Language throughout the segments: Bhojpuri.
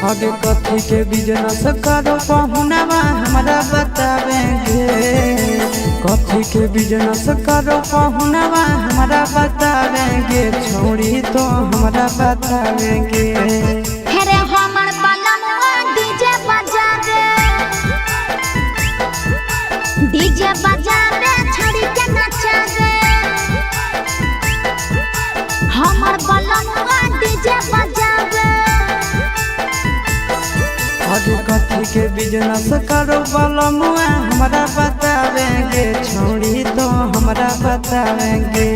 आगे कथी के बिजनेस करो पहुनवा हमरा बतावेंगे। कथी के बिजनेस करो पहुनवा हमरा बतावेंगे। छोड़ी तो हमरा बतावेंगे। डीजे बजावे छड़ी के नचावे हमर बलनुआ डीजे बजावे। आगे कथी के बिजनेस करो बलनुआ हमरा बतावेंगे। छोड़ी तो हमरा बतावेंगे।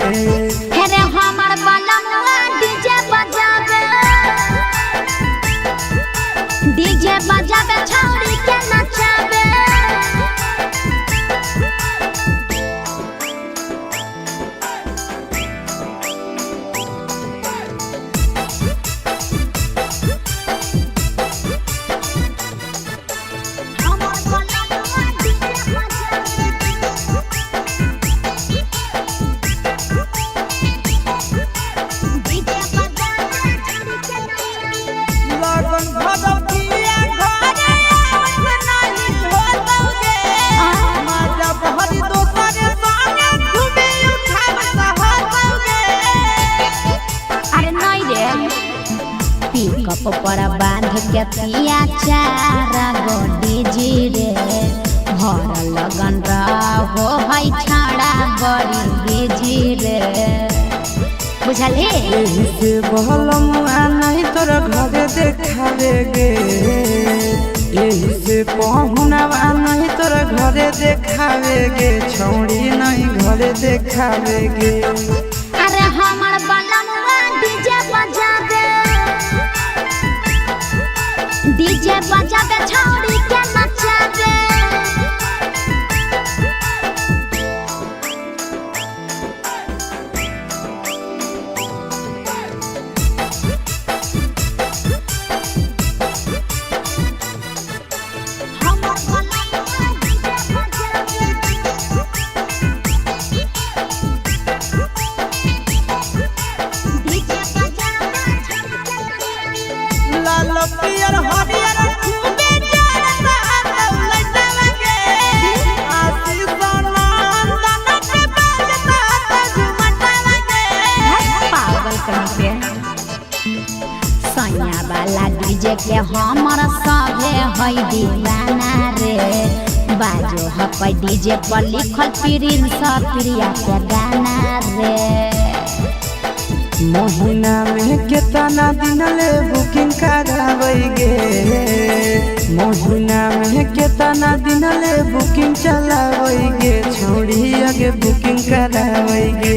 हेरे हमर बलनुआ डीजे बजावे छड़ी के नचावे। पिकअप पर बांध के पिया चारा गोडी जीरे भर लगन रहो है छाड़ा बड़ी बिजीरे बुझले। एही से बहलमुआ नहीं तोरा घरे देखावेगे। एही से पहुनवा नहीं तोरा घरे देखावेगे। छौड़ी नहीं घरे देखावेगे। अरे हमर बलनुआ डीजे बजावे छौड़ी के नचावे। लाल पियर हरियर खूबे जरता दौलत लगे। आशीष नंदन के बजता झुमटा लगे। पागल कहीं सैया वाला डीजे के हमर सभे है दीवाना रे। बाजो है डीजे पर लिखल प्रिंस प्रिया के गाना रे। महीना में केतना दिन ले बुकिंग करावेगे। महीना में केतना दिन ले बुकिंग चलावेगे। छोड़ी आगे बुकिंग करावेगे।